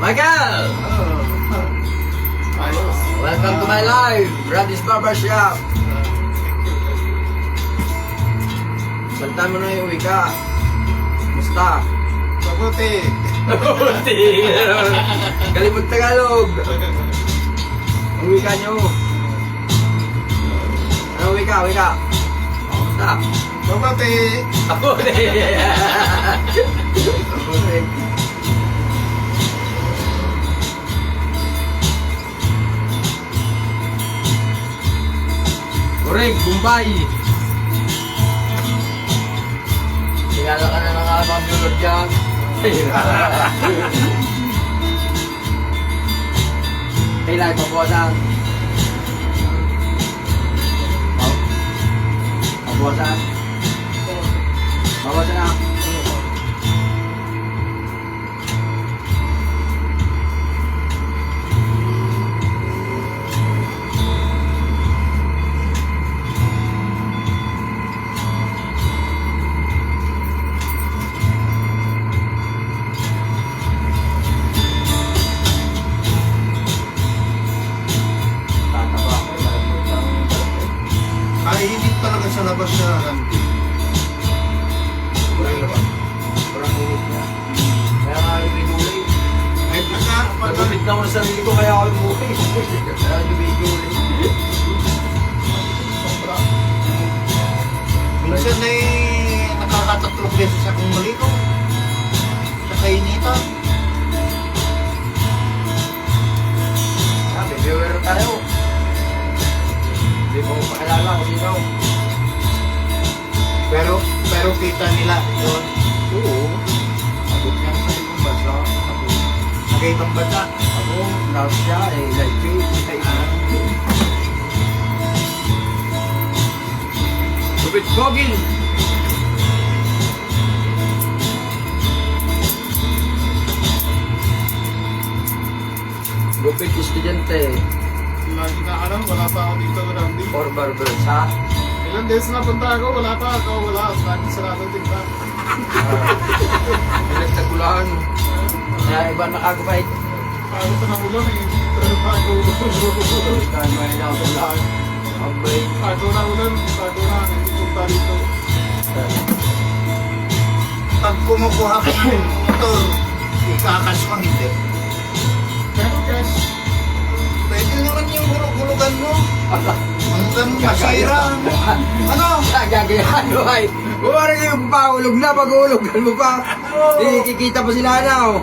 Michael! Ayos. Welcome to my life, Brady's Barbershop. Salta mo na yung uwi ka. Musta? Mabuti. Mabuti. Galing mag-Tagalog. Ang uwi ka nyo. Ano uwi ka? Uwi ka. Musta? Mabuti. Mabuti. Mabuti. Correct, Bombay. Sinala ka na ng mga viewer dyan. Kailan pabuwasan? Pabuwasan? Pabuwasan na. Kainit talaga sa labas sa Randy. Parang init na. Kaya nga lumigulay. Ay, pagka... Nagupit na ako sa sarili ko kaya ako lumukay. Kaya lumigulay. Sobra. Minsan ay nakakatatlong beses akong maligo. Sa kainitan. Sabi, viewer tayo. Hindi mo pakilala kung sino. Pero kita nila yun. Oo. Abot niya sa ibang bansa. Ako, Nag-ibang bansa. ako, nurse siya, like me. Lupit Bogin! Lupit estudyante. Lagi na alam, wala pa ako dito na Randy. Or barbers, ha? Ilang days na punta ako, wala pa ako, wala. Lagi sarado tingka. Pinagtagulaan. Kaya iba nakagabay. Bago sa nakulang eh. Pero bago. Kaya may nakagabay. Abay. Bago na ulan, bago na. Hindi punta dito. Pag kumukuha ka ng motor, ikakas mo hindi. Pero cash. Pwede naman yung hulog-hulugan mo. Hanggang masira. Ano? Gagayahan mo ay. Huwag yung pahulog na, pag-hulugan mo pa. Kikita pa sila na, oh.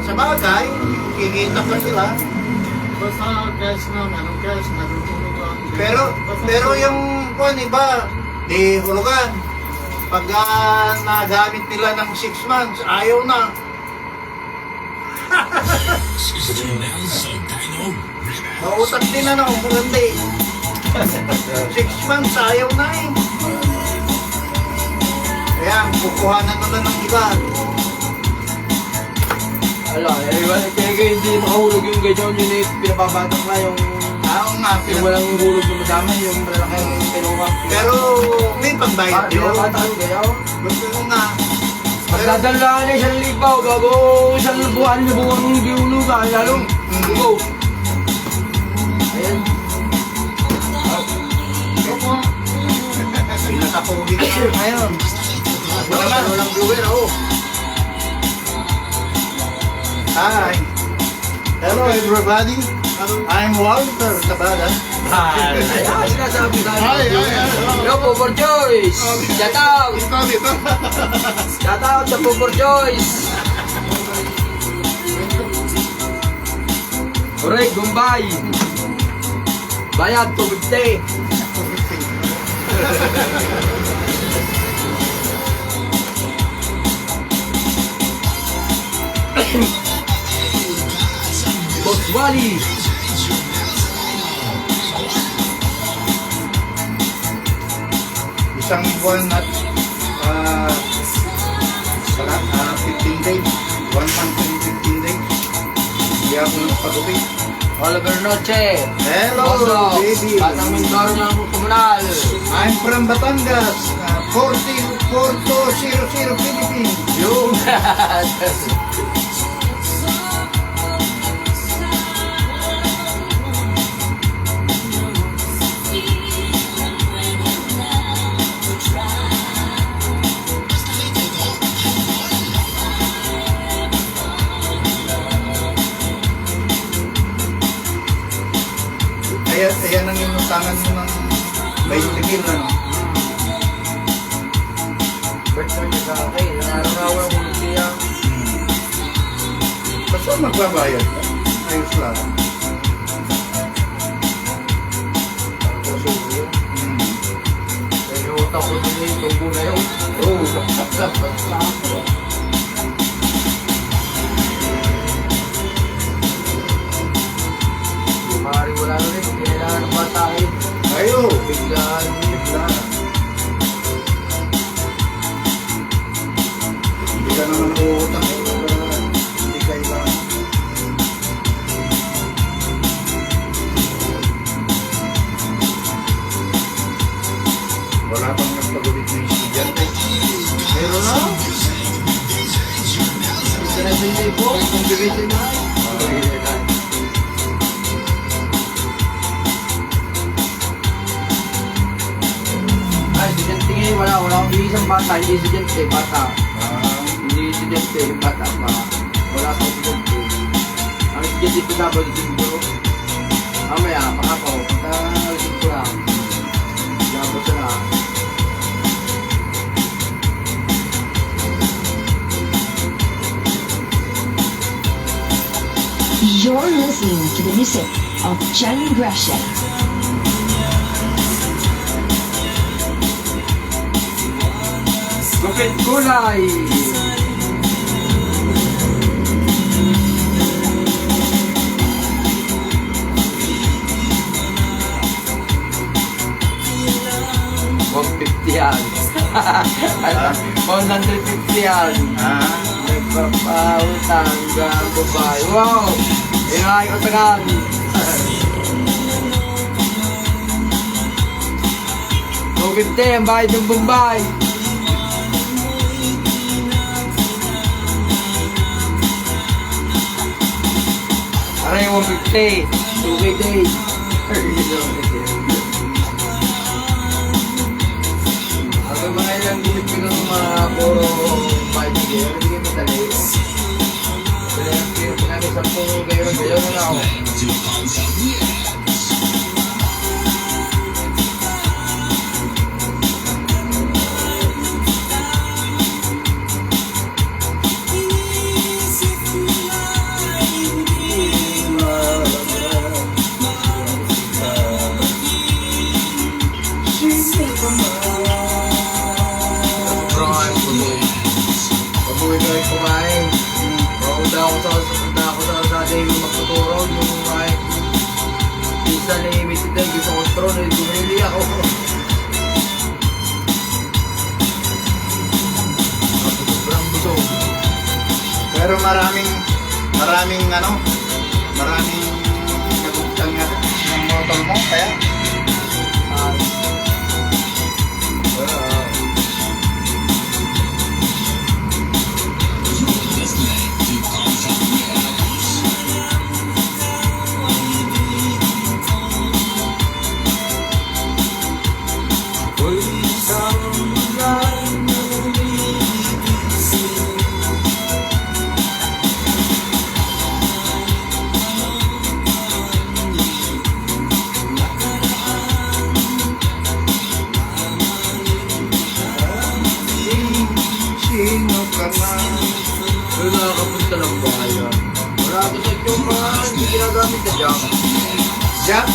Sa bagay, kikita pa sila. Basta cash na, meron cash, nagulog-hulugan. Pero yung kung iba, di hulugan. Pag nagamit nila ng 6 months, ayaw na. Mautak din na umurandi. 6 months, ayaw na eh. Kaya, kukuhanan nila ng iba. Ala, kaya hindi makahulog yung ganyan, yun eh, pinababatak na yung Nga, yung walang hulog yung madami, yung malaking pinuha. pero may pambayad yun. Pinabatak yung ganyan. Gusto ko nga. Pagdadalaan na isang libaw, bago isang buwan na buwang hindi hulugan, lalong go. Ayan. Pinakapogi ko ngayon. Walang viewer, oh. Hi. Hello everybody. I'm Walter Tabada. Hi. Ayan, sinasabi tayo. Hi. Yo, Pupor Joyce. Shout out. Dito. Shout out sa Pupor Joyce. Correct, Bombay. Bayad, 250. Boss Wally. Isang buwan at 15 days. 1 month and 15 days. Hindi ako nagpagupit. Oliver Noche. Hello, Boss, baby. Batang Mindoro ng Komunal. I'm from Batangas. 4000 Philippines. Yung ayan ang inutangan mo ng 20 mil, ano? Birthday niya sa akin. Nanaraw ko siya. Basta magbabayad ka. Ayos lang. Puso ko yun. Kaya utang ko din yung tunggo na yun. Oo. Maaaring wala na rin. Kailangan ng batakin. Ayo! Biglaan. Biglaan. Hindi ka naman uutang. Hindi kailangan. Wala pang nagpagulit na estudyante. Meron na. Ito na sa hindi po. Kung bibitin na. Ay, estudyante ngayon. Wala akong isang bata. Hindi estudyante. Bata. Hindi estudyante. Bata pa. Wala akong estudyante. Ang estudyante ko dapat siguro. Mamaya, pakapaw. Pagkalisip ko lang. Dapat sa na. You're listening to the music of Jen Gresham. Gupit kulay! $150 yan. 150 yan. Nagpapautang ang babae. Wow! Ingay ko tagal. $250 ang bayad ng Bombay. Aray, 150. 2K day. Ako mga ilang gilip ko ng mga puro 5K. Hindi kami talay. Kaya yung piro ko namin 10 kayo na ako. Pag-uwi ko ay kumain. Punta ako sa dati magtuturo yung kahit isa na limited na gusto ko control eh, bumili ako. Sobrang busog. Pero maraming nagugtang nga ng motor mo, kaya? Sino ka na? Pero nakakapunta ng bayan. Wala ko sa yung mga hindi ginagamit na jack. Jack?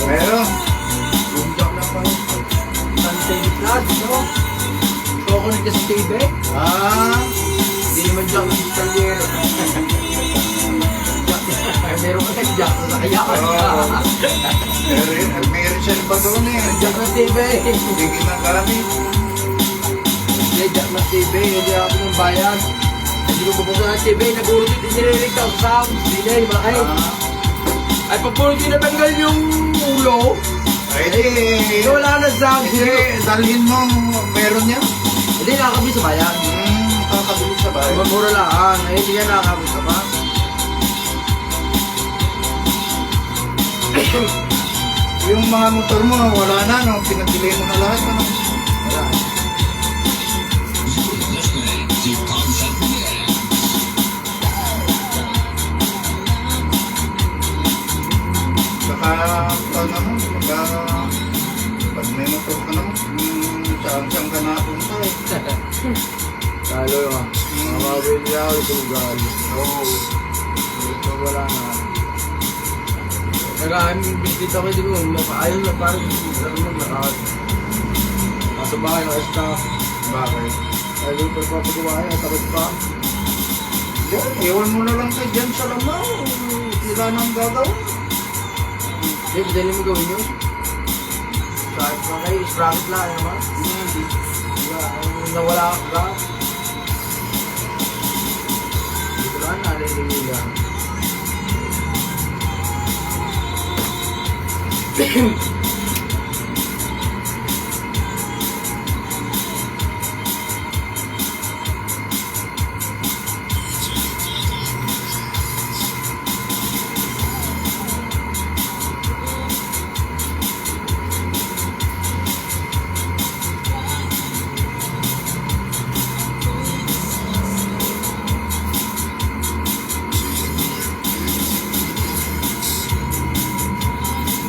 Meron. Yung jack na pa rin. Sunday class, no? So ako nagka sa TV. Hindi naman jack ng Italian. Ay, meron ka nag-jack sa kayakan ka. Meron siya ba doon eh? Jack ng TV. Hindi ginagamit. Hindi, jack ng TV. Hindi ako ng bayan. Hindi ko pupunta ng TV. Nagulot yung nililig daw sa sound. Delay, bakay. Ay, pagpulot yung natanggal yung ulo. Ay, di. Wala na sound. Hindi, dalhin mo. Meron yan. Hindi, nakakabit sa bayan. Nakakabili sa bahay. Mura lang. Eh, hindi yan nakakabit sa bayan. Yung mga motor mo, wala na, no? Pinagdilay mo na lahat, ano? Wala. Saka, naman, pag may motor ka naman, saan ka napunta eh. Talo yun. Mamawin niya ako ito ugali. Oo. Ito wala na. Nag-aaming biscuit ako, hindi ko makaayos na parang nasa bahay ng staff. Bakit? Ay, doon pa papagawain, takot pa. Yan, iwan mo na lang kayo dyan sa lamaw. Sila nang gagawin. Hindi, pwede mo gawin yun. Kahit pa kayo, sprocket lang naman. Nawala ako ka. Dito lang, narinig lang.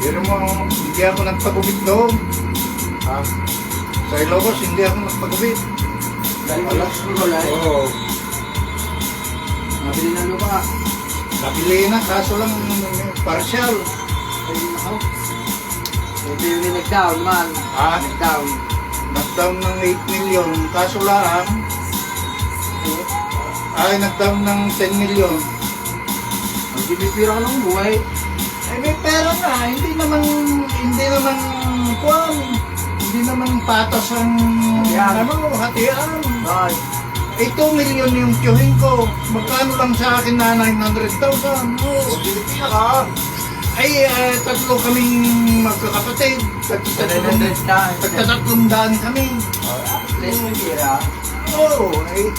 Pero mo, hindi ako nagpagubit doon. Ha? Sa Ilocos, hindi ako nagpagubit. Wala. Wala eh. Oo. Nabili na lupa. Nabili na, kaso lang partial. Ay, ako. Ito yung nag-down man. Ah, Nag-down. nag-down ng 8 million, kaso lang, ay nag-down ng 10 million. Magpipira ko ng buhay. Ay may pera na, hindi naman patas ang Hatian. hatian. Ay, Eh, 2 million yung tiyuhin ko. Magkano lang sa akin na 900,000? Oh, Pilipina ka. Ay, tatlo kaming magkakapatid. Tagtatlong daan kami. let's pipira. Oo, ay,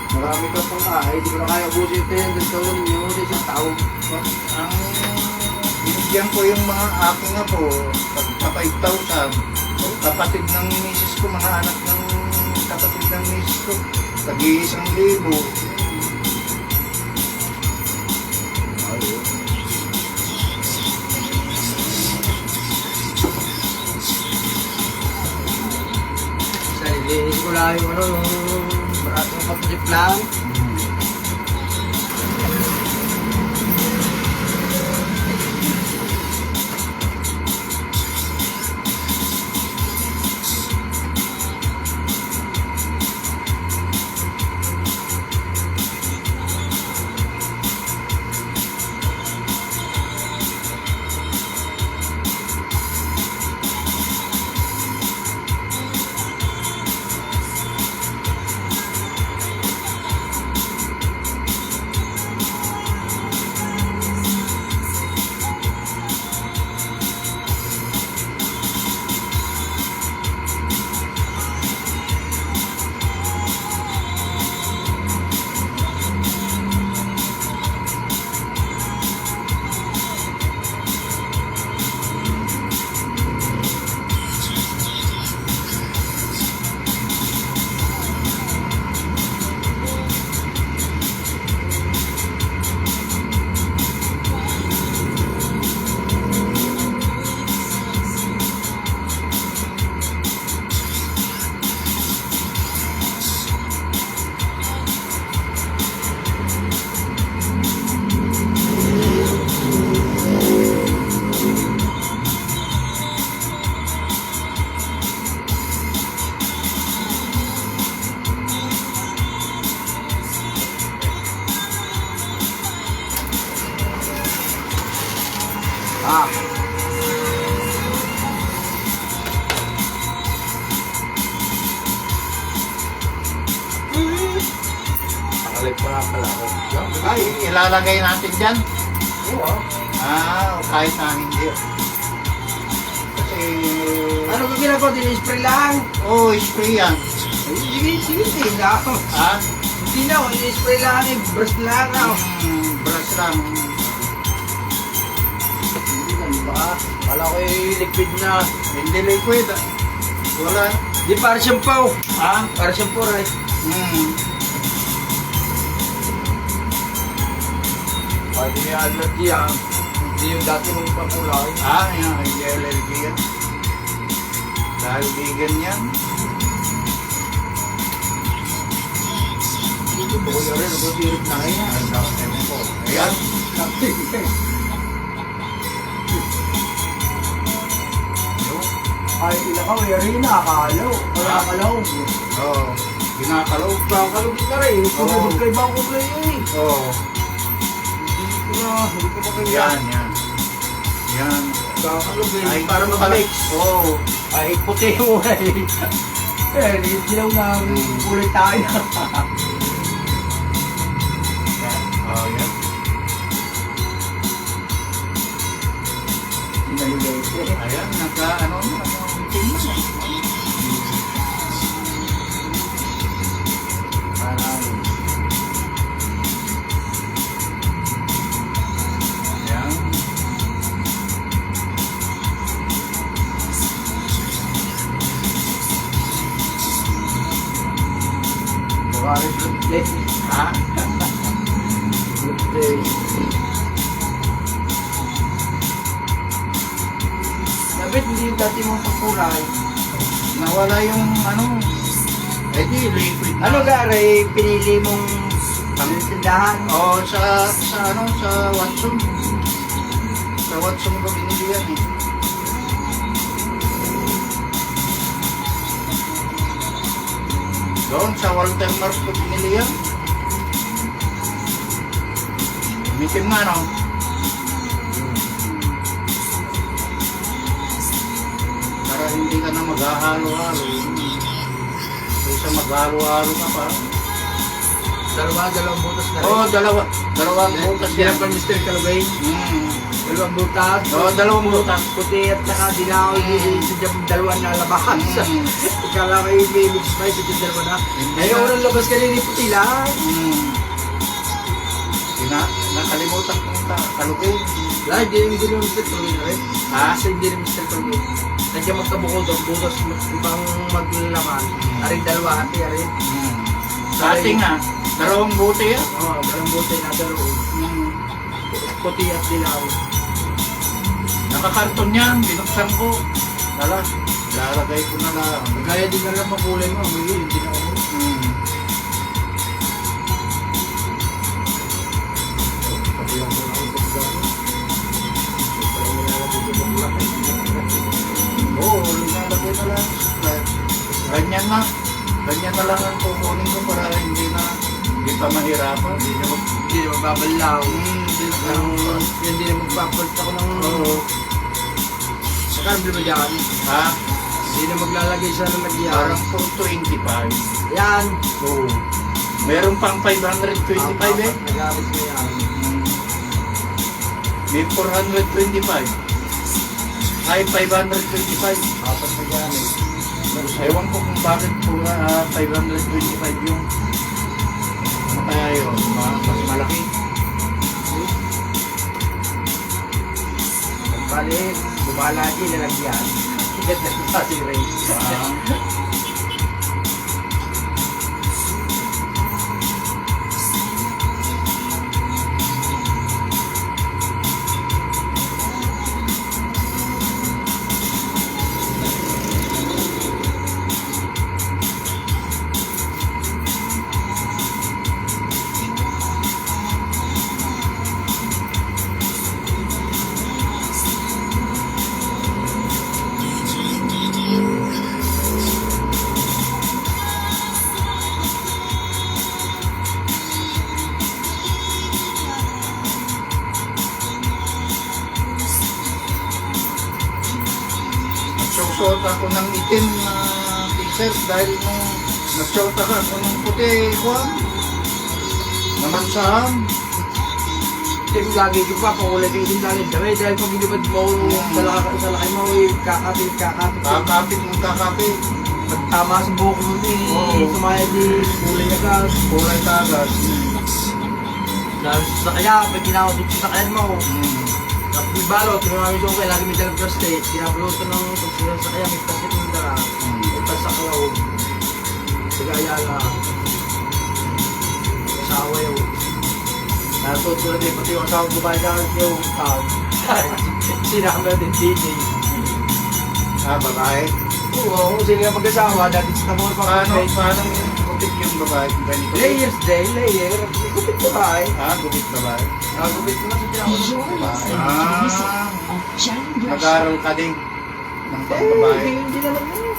Marami ka pang hindi ko na kaya ubusin ito yung 300,000 nyo sa isang taon. ang binigyan ko yung mga aking apo, pagka 5,000, kapatid ng misis ko, mga anak ng kapatid ng misis ko, tag-1,000. Linis ko lang yung yung maratong papadip lang. Nakalip ko na pala ako. Ay, ilalagay natin dyan. Oo. Kahit na hindi. Kasi, Ano ko ginagawa din? Spray lang. spray yan. Sige, hindi na ako. Ha? Hindi na ako, spray lang, brush lang ako. Brush lang. Hindi ba? Kala ko liquid na. Hindi liquid. Wala. Di para shampoo. Ha? Para shampoo rin. Hmm. Pwede may allergy ah. Hindi yung dati mong pakulay. Yan, hindi LLG yan. Dahil vegan yan. Dito ko yung rin, nagpapirip na ngayon. Ang dapat ewan ko. Ayan. Ay, ilang ka, rin nakakalaw. Kaya akalaw. Oo. Ginakalaw. Kakalugit na rin. Kung kay ibang kulay eh. Oo. Hindi ko pa kaya. Yan, yan. Yan. Kakalugit. Ay, Para makamix. Oo. Ay, puti mo eh. Dilaw na kulay tayo. Oh, yan. Ayan, nagka-ano na. Tingin na. Parang Ayan. bukarin good day. Ha? Good day. Dapat hindi yung dati mong pagkulay. Nawala yung ano. Eh di, liquid na. Ano gari, pinili mong tindahan? Oo, sa Watson. Sa Watson ko binili yan eh. Doon sa Walter Mars ko binili yan. Mitim nga no? Para hindi ka na maghahalo-halo. Kaysa maghalo-halo ka pa. Dalawang butas na rin. Oo, dalawang butas Yan yan. pa Mr. Calvay. Dalawang butas. Oo, dalawang butas. Puti at saka dinaw sa dalawang nalabahan. Ikala kayo may mix pa sa dalawa na. Ngayon unang labas kanina yung puti lang. Nakalimutan ko na kalugin. Wala, hindi naman Mr. Calvay na rin. Kasi hindi naman Mr. Calvay. Nandiyan magkabukod ang butas ibang maglalaman. Aring dalawa ate, aring. Dati nga, dalawang buti yan. Oo, dalawang buti na dalawang. Puti at dinaw. Nakakarton yan, binuksan ko. Lalagay ko na lang. Kaya din na lang makulay mo, may hindi na ako. Oo, nilalagay na lang. Ganyan na. Ganyan na lang ang kukunin ko para hindi pa mahirapan. Hindi na magbabalaw. Hindi na magpapalit ako ng... Oo. Saka ba dyan? Ha? Hindi na maglalagay siya ng nagyan. Parang 425. Yan. Oo. Meron pang 525 eh. Nagamit mo yan. May 425. Ay, 525. Apat na yan eh. Ewan ko kung bakit po 525 yung ano kaya yun, mas malaki. Bali, bumalagi na nagyan. Ikat na sa si Ray. Nagsusuot ako ng itim na t-shirt dahil nung nagsuot ako ng puti, kuwan. Namansahan. Kasi lagi ko pa, pakulay kayo din dahil dahil pag inubad mo sa laki mo, kakapit. Kakapit ng kakapit. Tama sa buhok mo Oo. sumaya di kulay agad. Kulay kaagad. Dahil sa kaya, pag ginawag dito sa kayan mo, tapos may balot, tinunami ito kayo, lagi may dalang prostate, ginabuluto ng pagsinan sa kaya, may pasit ng dara, may pasakaw, sigaya lang, asawa yun. Natutulad eh, pati yung asawa babae dahil yung tao, Sinama din DJ. Babae. Oo, sila nga mag-asawa, dati sa tamor pa Paano gupit yung babae? Ganito. Layers day, layer. Gupit babae. Gupit babae. Gupit mo na sa You're tinakot listening ng to babae. the music of Channel Brush. Nag-aaral ka din ng pambabae. Hindi naman yun.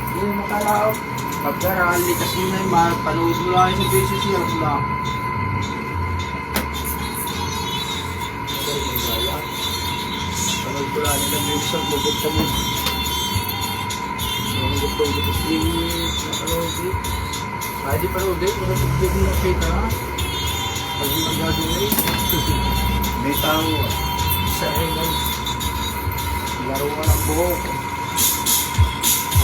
Hindi naman makalaot. Pagkarali kasi yun ay panood mo lang sa basis yun lang. Panood ko lang nila yung isang bubog ka mo. Ang gusto ko sa streaming, napanood din. Ay di panood din, kung nasa mo nakita ha. Pag di mag-gagawin. May tao. Sa akin, laro ka ng buhok.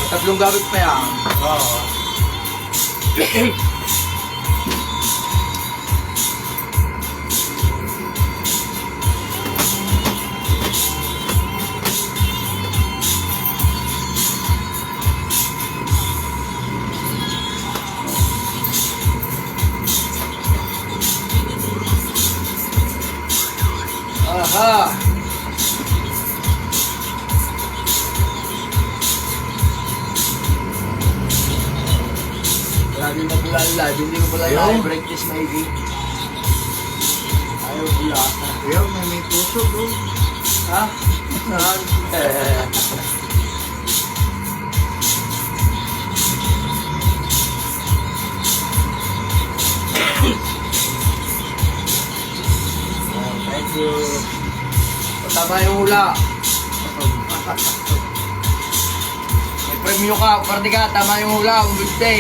Tatlong gamit pa yan. Oo. Aha! Lagi na pula live, hindi ko pala Yung? break this maybe. Ayaw pula. Ayaw, may puso doon. Ha? Saan? Thank you. Tama yung hula. May premyo ka, party ka, tama yung hula, kung gusto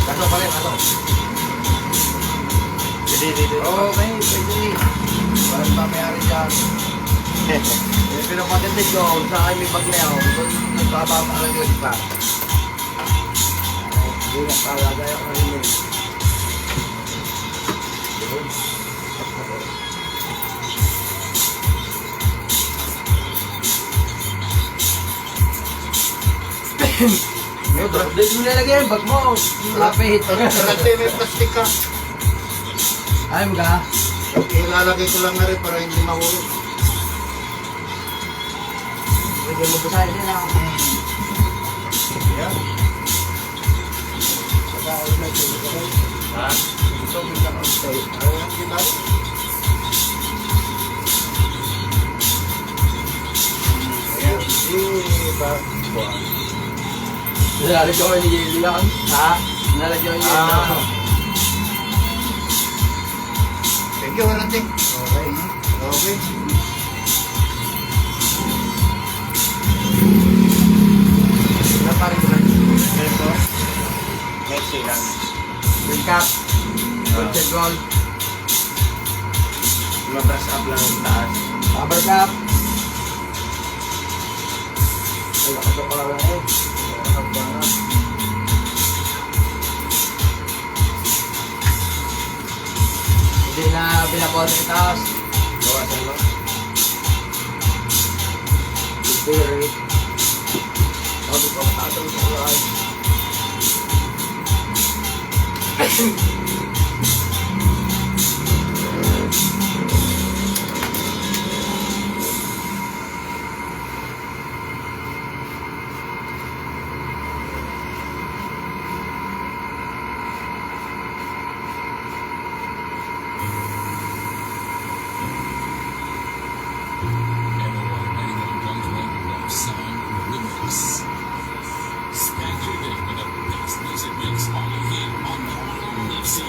Kato pala, kato. Dito. Okay, pwede. Parang pamayari dyan. Yung pinapatitig ko, sa akin may bag na yun. Nagpapapaalag yun pa. Hindi na talaga yung karinig. Dito mo nilagay yung bag mo. Lapit. Kasi may plastic ka. Ayun ka? Ilalagay ko lang na rin para hindi mahulog. Pwede mo basahin din ako. Yan. Ha? Ito mo na stay. Ayaw kita. Ayan. Diba? Nalagyan ko ni Yeli lang. Ha? Nalagyan ko ni Yeli lang. Thank you, Ranting. Okay. Okay. Ilan pa rin lang. Ito. Next lang. Gold cap. Gold and gold. Mabras up lang ang taas. Rubber cap. Ay, nakato pa lang eh. Nakakaba na. Hindi na pinapote sa taas. Bawasan mo. Very. Sabi ko, matatang sa kulay. Spend your day with the best music mix only here on Normal Mix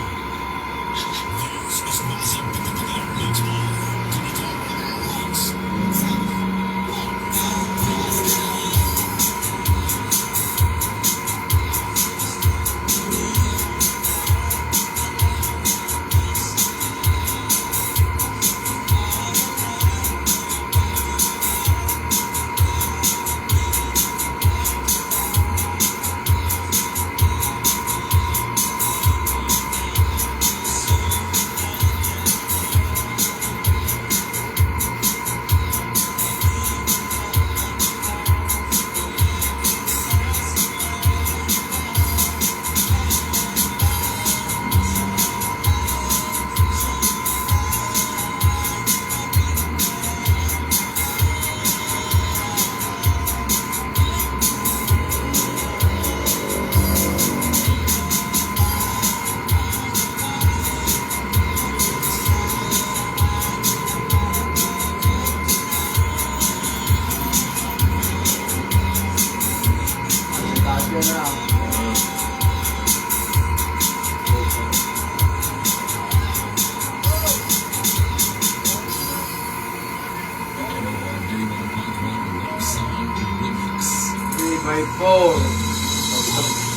5-4.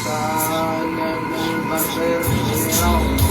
Sa Barber, General.